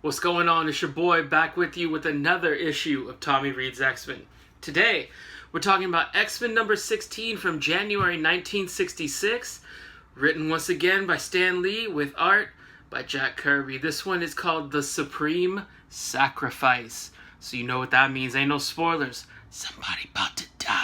What's going on? It's your boy back with you with another issue of Tommy Reed's X-Men. Today, we're talking about X-Men number 16 from January 1966, written once again by Stan Lee with art by Jack Kirby. This one is called The Supreme Sacrifice. So you know what that means. Ain't no spoilers. Somebody about to die.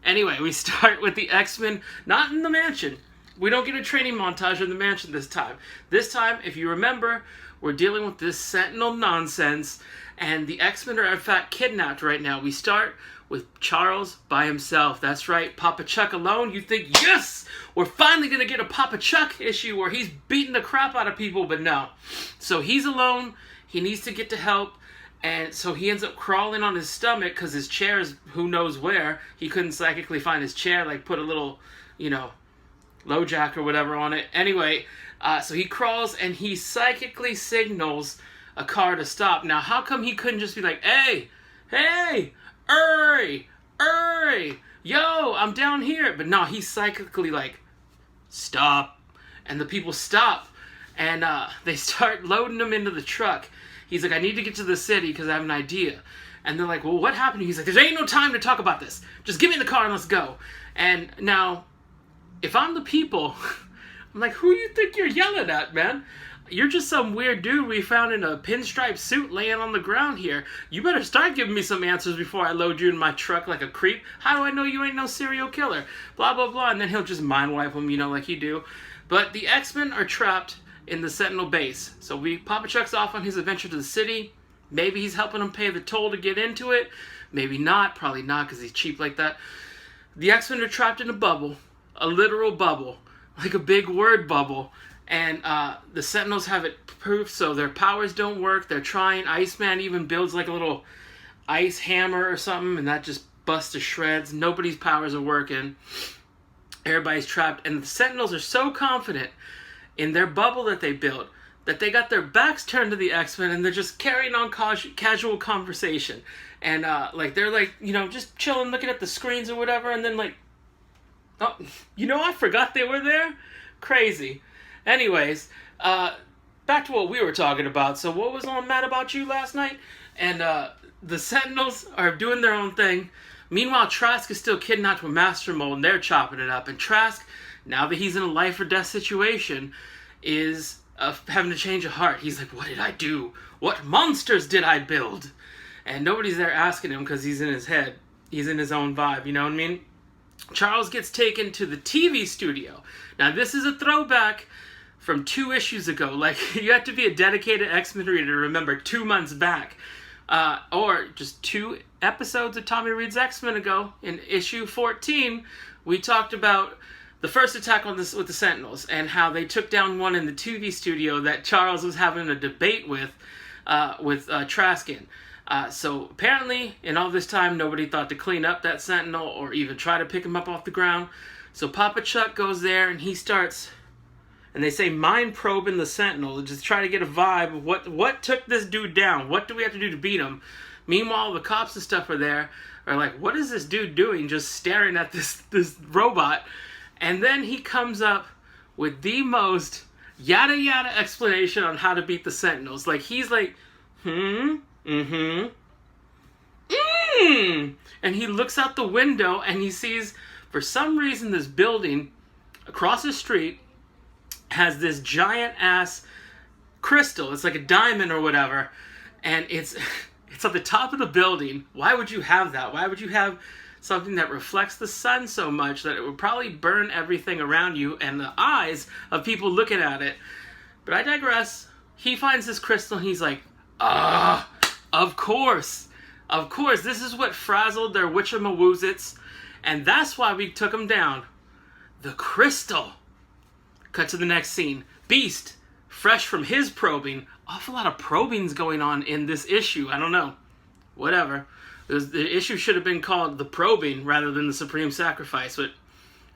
Anyway, we start with the X-Men, not in the mansion. We don't get a training montage in the mansion this time. This time, if you remember, we're dealing with this Sentinel nonsense, and the X-Men are in fact kidnapped right now. We start with Charles by himself. That's right, Papa Chuck alone. You think, yes, we're finally going to get a Papa Chuck issue where he's beating the crap out of people, but no. So he's alone. He needs to get to help, and so he ends up crawling on his stomach because his chair is who knows where. He couldn't psychically find his chair, like put a little, low jack or whatever on it. Anyway, so he crawls and he psychically signals a car to stop. Now, how come he couldn't just be like, hey, hurry, yo, I'm down here. But no, he's psychically like, stop. And the people stop. And they start loading him into the truck. He's like, I need to get to the city because I have an idea. And they're like, well, what happened? He's like, there ain't no time to talk about this. Just give me the car and let's go. And now, if I'm the people, I'm like, who you think you're yelling at, man? You're just some weird dude we found in a pinstripe suit laying on the ground here. You better start giving me some answers before I load you in my truck like a creep. How do I know you ain't no serial killer? Blah, blah, blah. And then he'll just mind wipe them, like you do. But the X-Men are trapped in the Sentinel base. So Papa Chuck's off on his adventure to the city. Maybe he's helping them pay the toll to get into it. Maybe not. Probably not because he's cheap like that. The X-Men are trapped in a bubble. A literal bubble, like a big word bubble, and the Sentinels have it proof, so their powers don't work. They're trying. Iceman even builds like a little ice hammer or something, and that just busts to shreds. Nobody's powers are working. Everybody's trapped, and the Sentinels are so confident in their bubble that they built that they got their backs turned to the X-Men, and they're just carrying on casual conversation, and they're just chilling, looking at the screens or whatever, and then oh, I forgot they were there? Crazy. Anyways, back to what we were talking about. So what was on Mad About You last night? And the Sentinels are doing their own thing. Meanwhile, Trask is still kidnapped with Master Mold, and they're chopping it up. And Trask, now that he's in a life or death situation, is having to change a heart. He's like, what did I do? What monsters did I build? And nobody's there asking him because he's in his head. He's in his own vibe, you know what I mean? Charles gets taken to the TV studio. Now, this is a throwback from 2 issues ago. Like, you have to be a dedicated X-Men reader to remember 2 months back. Or just 2 episodes of Tommy Reed's X-Men ago. In issue 14, we talked about the first attack on with the Sentinels and how they took down one in the TV studio that Charles was having a debate with Trask in. So apparently, in all this time, nobody thought to clean up that Sentinel or even try to pick him up off the ground. So Papa Chuck goes there and he starts, and they say mind probing the Sentinel to just try to get a vibe of what took this dude down. What do we have to do to beat him? Meanwhile, the cops and stuff are like, what is this dude doing? Just staring at this robot. And then he comes up with the most yada yada explanation on how to beat the Sentinels. Like, he's like, and he looks out the window and he sees, for some reason, this building across the street has this giant ass crystal. It's like a diamond or whatever, and it's at the top of the building. Why would you have that? Why would you have something that reflects the sun so much that it would probably burn everything around you and the eyes of people looking at it? But I digress. He finds this crystal and he's like, of course, this is what frazzled their witchamawoozits, and that's why we took them down. The crystal. Cut to the next scene. Beast, fresh from his probing. Awful lot of probings going on in this issue. I don't know. Whatever. The issue should have been called The Probing rather than The Supreme Sacrifice, but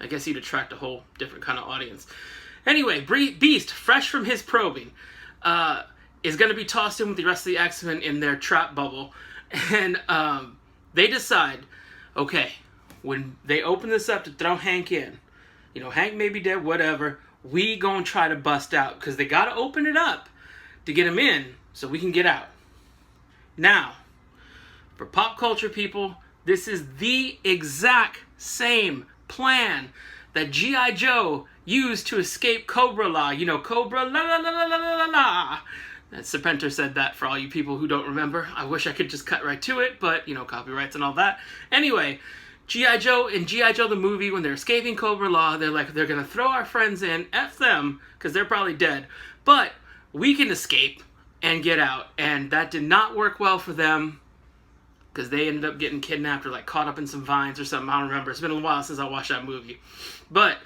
I guess he'd attract a whole different kind of audience. Anyway, Beast, fresh from his probing, is going to be tossed in with the rest of the X-Men in their trap bubble. And they decide, okay, when they open this up to throw Hank in, Hank may be dead, whatever, we gonna try to bust out, because they gotta open it up to get them in so we can get out. Now, for pop culture people, this is the exact same plan that G.I. Joe used to escape Cobra Law. You know, Cobra la la la la la la la. That Serpenter said that for all you people who don't remember. I wish I could just cut right to it, but, you know, copyrights and all that. Anyway, G.I. Joe and G.I. Joe the movie, when they're escaping Cobra Law, they're like, they're going to throw our friends in, F them, because they're probably dead. But we can escape and get out. And that did not work well for them, because they ended up getting kidnapped or like caught up in some vines or something. I don't remember. It's been a while since I watched that movie. But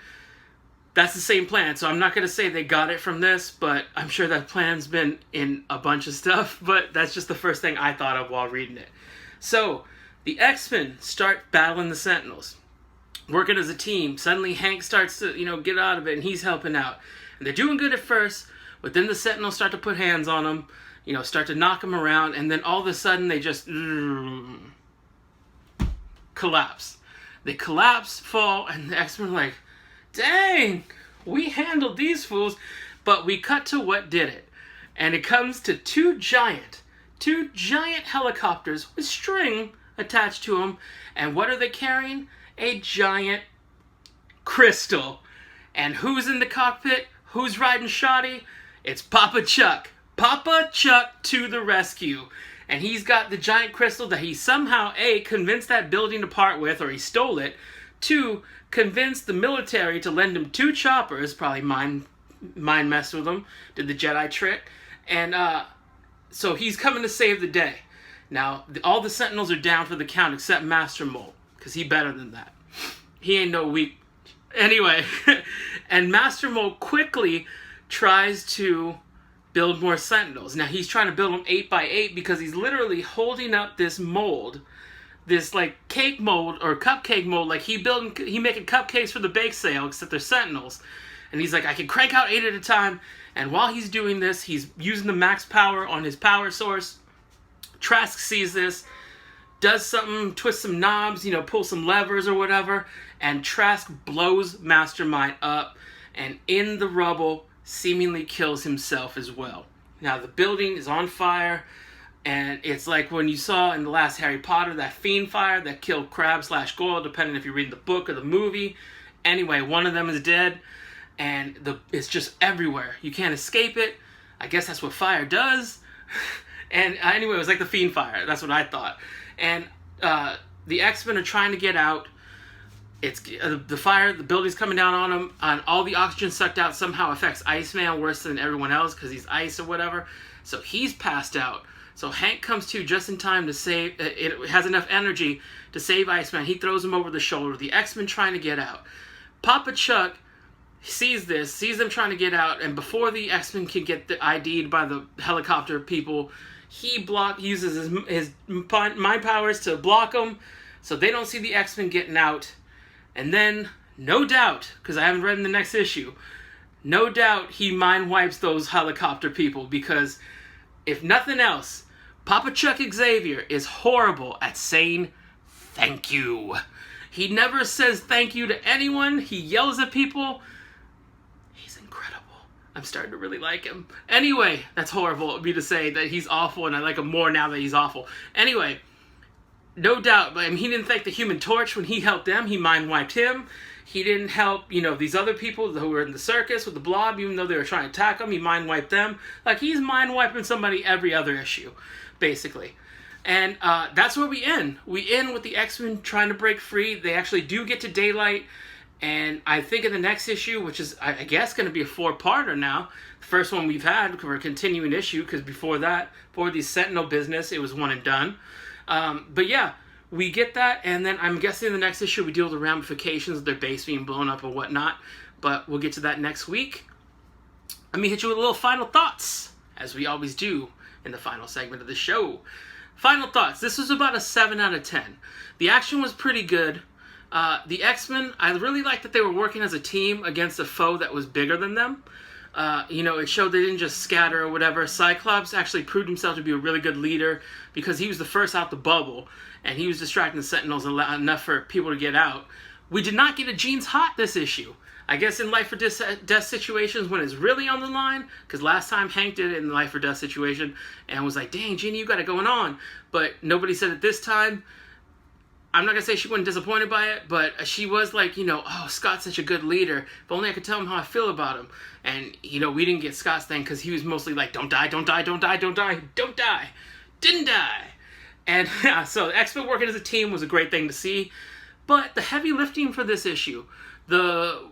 that's the same plan. So I'm not going to say they got it from this, but I'm sure that plan's been in a bunch of stuff. But that's just the first thing I thought of while reading it. So the X-Men start battling the Sentinels, working as a team. Suddenly Hank starts to, you know, get out of it, and he's helping out. And they're doing good at first, but then the Sentinels start to put hands on them, you know, start to knock them around, and then all of a sudden they just collapse. They collapse, fall, and the X-Men are like, dang, we handled these fools. But we cut to what did it. And it comes to two giant helicopters with string attached to them. And what are they carrying? A giant crystal. And who's in the cockpit? Who's riding shoddy? It's Papa Chuck. Papa Chuck to the rescue. And he's got the giant crystal that he somehow, A, convinced that building to part with, or he stole it. 2, convinced the military to lend him 2 choppers, probably mind messed with them, did the Jedi trick. And so he's coming to save the day. Now, all the Sentinels are down for the count except Master Mold, because he better than that. He ain't no weak. Anyway, and Master Mold quickly tries to build more Sentinels. Now, he's trying to build them 8 by 8 because he's literally holding up this mold, this like cake mold or cupcake mold. Like he making cupcakes for the bake sale, except they're Sentinels. And he's like, I can crank out 8 at a time. And while he's doing this, he's using the max power on his power source. Trask sees this, does something, twists some knobs, you know, pull some levers or whatever, and Trask blows Mastermind up, and in the rubble, seemingly kills himself as well. Now, the building is on fire, and it's like when you saw in the last Harry Potter, that fiend fire that killed Crabbe/Goyle, depending if you read the book or the movie. Anyway, one of them is dead, and it's just everywhere. You can't escape it. I guess that's what fire does. And anyway, it was like the fiend fire. That's what I thought. And the X-Men are trying to get out. It's the fire, the building's coming down on them, and all the oxygen sucked out somehow affects Iceman worse than everyone else because he's ice or whatever. So he's passed out. So Hank comes to just in time to save. It has enough energy to save Iceman. He throws him over the shoulder. The X-Men trying to get out. Papa Chuck sees them trying to get out, and before the X-Men can get ID'd by the helicopter people, he uses his mind powers to block them, so they don't see the X-Men getting out. And then, no doubt, because I haven't read in the next issue, no doubt he mind wipes those helicopter people, because if nothing else, Papa Chuck Xavier is horrible at saying thank you. He never says thank you to anyone. He yells at people. He's incredible. I'm starting to really like him. Anyway, that's horrible of me to say that he's awful, and I like him more now that he's awful. Anyway, no doubt, but I mean, he didn't thank the Human Torch when he helped them. He mind wiped him. He didn't help, these other people who were in the circus with the Blob, even though they were trying to attack him. He mind wiped them. Like, he's mind wiping somebody every other issue, basically. And that's where we end. We end with the X-Men trying to break free. They actually do get to daylight. And I think in the next issue, which is, I guess, going to be a 4-parter now, the first one we've had for a continuing issue, because before that, for the Sentinel business, it was one and done. But yeah, we get that, and then I'm guessing in the next issue we deal with the ramifications of their base being blown up or whatnot, but we'll get to that next week. Let me hit you with a little final thoughts, as we always do in the final segment of the show. Final thoughts. This was about a 7 out of 10. The action was pretty good. The X-Men, I really liked that they were working as a team against a foe that was bigger than them. It showed they didn't just scatter or whatever. Cyclops actually proved himself to be a really good leader because he was the first out the bubble, and he was distracting the Sentinels enough for people to get out. We did not get a Jean's hot this issue. I guess in life or death situations when it's really on the line, because last time Hank did it in the life or death situation and was like, dang, Jeannie, you got it going on. But nobody said it this time. I'm not going to say she wasn't disappointed by it, but she was like, you know, oh, Scott's such a good leader. If only I could tell him how I feel about him. And, you know, we didn't get Scott's thing because he was mostly like, don't die, don't die, don't die, don't die, don't die. Didn't die. And yeah, so X-Men working as a team was a great thing to see. But the heavy lifting for this issue, how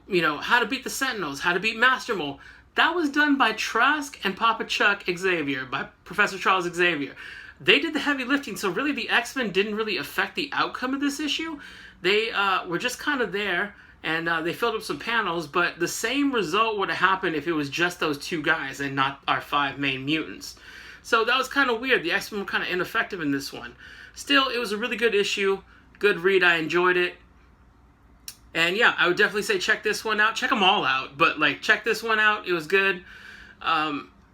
to beat the Sentinels, how to beat Master Mole, that was done by Trask and Papa Chuck Xavier, by Professor Charles Xavier. They did the heavy lifting, so really the X-Men didn't really affect the outcome of this issue. They were just kind of there, and they filled up some panels, but the same result would have happened if it was just those two guys and not our 5 main mutants. So that was kind of weird. The X-Men were kind of ineffective in this one. Still, it was a really good issue. Good read. I enjoyed it. And yeah, I would definitely say check this one out. Check them all out, but like check this one out. It was good.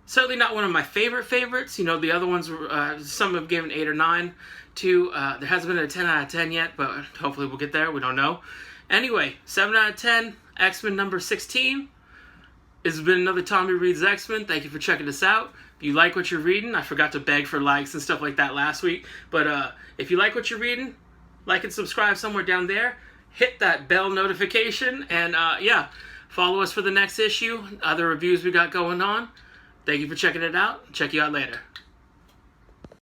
Certainly not one of my favorites. You know, the other ones were some have given 8 or 9 to. There hasn't been a 10 out of 10 yet, but hopefully we'll get there. We don't know. Anyway, 7 out of 10. X-Men number 16. This has been another Tommy Reads X-Men. Thank you for checking this out. If you like what you're reading, I forgot to beg for likes and stuff like that last week. But if you like what you're reading, like and subscribe somewhere down there. Hit that bell notification, and yeah, follow us for the next issue, other reviews we got going on. Thank you for checking it out. Check you out later.